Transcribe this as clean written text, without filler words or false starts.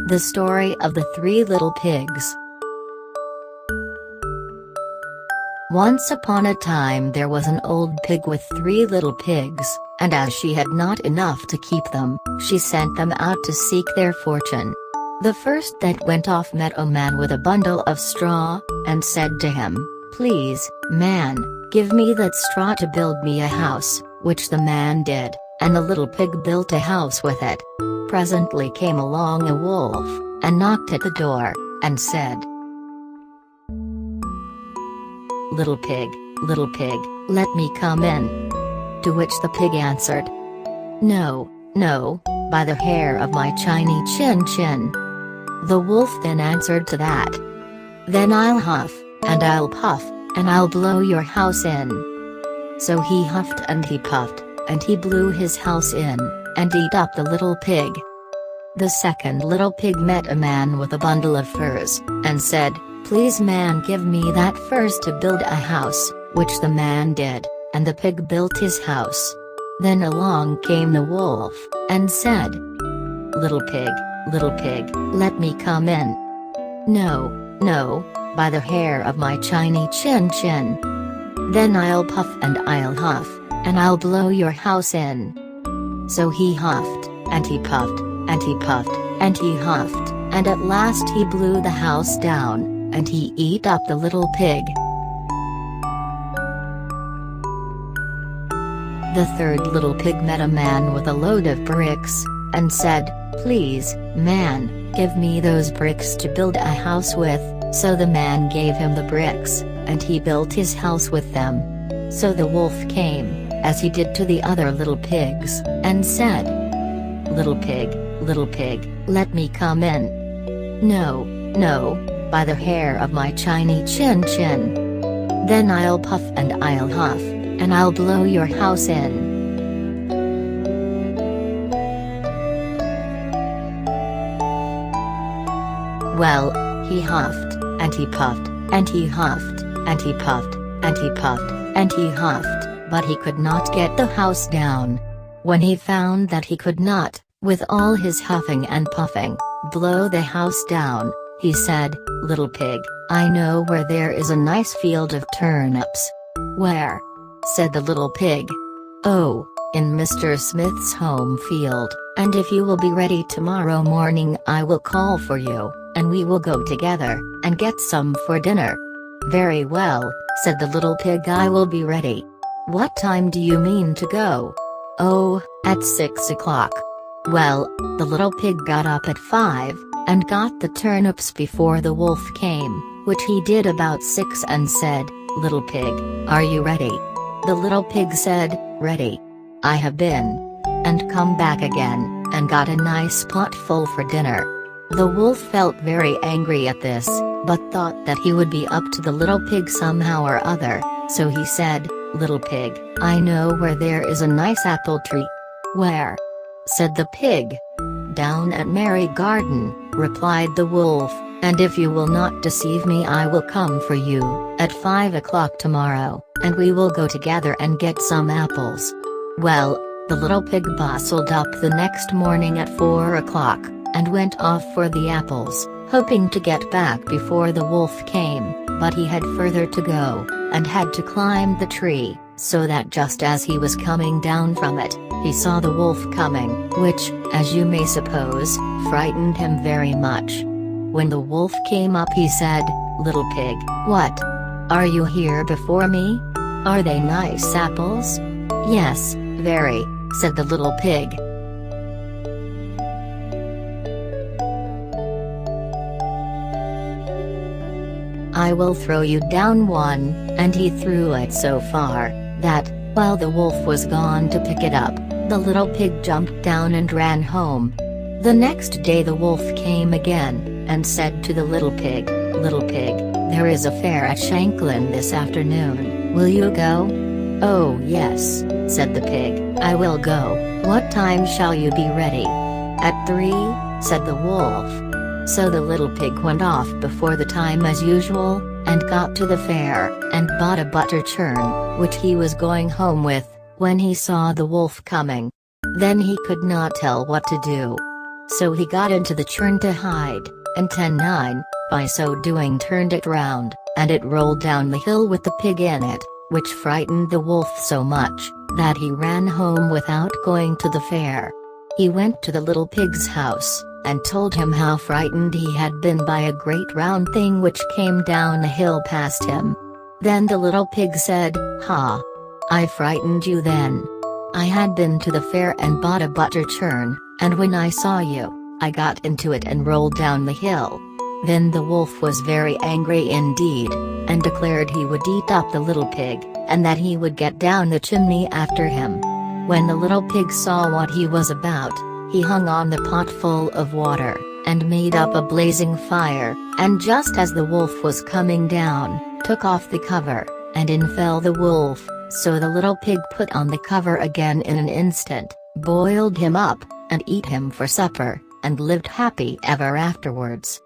The story of the three little pigs. Once upon a time there was an old pig with three little pigs, and as she had not enough to keep them, she sent them out to seek their fortune. The first that went off met a man with a bundle of straw, and said to him, "Please, man, give me that straw to build me a house," which the man did, and the little pig built a house with it. Presently came along a wolf, and knocked at the door, and said, little pig, let me come in." To which the pig answered, "No, no, by the hair of my shiny chin." The wolf then answered to that, "Then I'll huff, and I'll puff, and I'll blow your house in." So he huffed and he puffed, and he blew his house in, and ate up the little pig. The second little pig met a man with a bundle of furs, and said, "Please man, give me that furs to build a house," which the man did, and the pig built his house. Then along came the wolf, and said, little pig, let me come in." "No, no, by the hair of my shiny chin." "Then I'll puff and I'll huff, and I'll blow your house in." So he huffed, and he puffed, and he puffed, and he huffed, and at last he blew the house down, and he ate up the little pig. The third little pig met a man with a load of bricks, and said, "Please, man, give me those bricks to build a house with." So the man gave him the bricks, and he built his house with them. So the wolf came, as he did to the other little pigs, and said, little pig, let me come in." "No, no, by the hair of my shiny chin." "Then I'll puff and I'll huff, and I'll blow your house in." Well, he huffed, and he puffed, and he huffed, and he puffed, and he puffed, and he huffed, but he could not get the house down. When he found that he could not, with all his huffing and puffing, blow the house down, he said, "Little pig, I know where there is a nice field of turnips." "Where?" said the little pig. "Oh, in Mr. Smith's home field, and if you will be ready tomorrow morning I will call for you, and we will go together, and get some for dinner." "Very well," said the little pig, "I will be ready." "What time do you mean to go?" "Oh, at 6 o'clock. Well, the little pig got up at 5, and got the turnips before the wolf came, which he did about 6, and said, "Little pig, are you ready?" The little pig said, "Ready. I have been. And come back again, and got a nice pot full for dinner." The wolf felt very angry at this, but thought that he would be up to the little pig somehow or other, so he said, "Little pig, I know where there is a nice apple tree." "Where?" said the pig. "Down at Mary Garden," replied the wolf, "and if you will not deceive me I will come for you, at 5 o'clock tomorrow, and we will go together and get some apples." Well, the little pig bustled up the next morning at 4 o'clock, and went off for the apples, hoping to get back before the wolf came, but he had further to go, and had to climb the tree, so that just as he was coming down from it, he saw the wolf coming, which, as you may suppose, frightened him very much. When the wolf came up he said, "Little pig, what? Are you here before me? Are they nice apples?" "Yes, very," said the little pig. "I will throw you down one," and he threw it so far, that, while the wolf was gone to pick it up, the little pig jumped down and ran home. The next day the wolf came again, and said to the little pig, "Little pig, there is a fair at Shanklin this afternoon, will you go?" "Oh yes," said the pig, "I will go. What time shall you be ready?" "At 3, said the wolf. So the little pig went off before the time as usual, and got to the fair, and bought a butter churn, which he was going home with, when he saw the wolf coming. Then he could not tell what to do. So he got into the churn to hide, and 10-9, by so doing turned it round, and it rolled down the hill with the pig in it, which frightened the wolf so much, that he ran home without going to the fair. He went to the little pig's house, and told him how frightened he had been by a great round thing which came down the hill past him. Then the little pig said, "Ha! I frightened you then. I had been to the fair and bought a butter churn, and when I saw you, I got into it and rolled down the hill." Then the wolf was very angry indeed, and declared he would eat up the little pig, and that he would get down the chimney after him. When the little pig saw what he was about, he hung on the pot full of water, and made up a blazing fire, and just as the wolf was coming down, took off the cover, and in fell the wolf. So the little pig put on the cover again in an instant, boiled him up, and eat him for supper, and lived happy ever afterwards.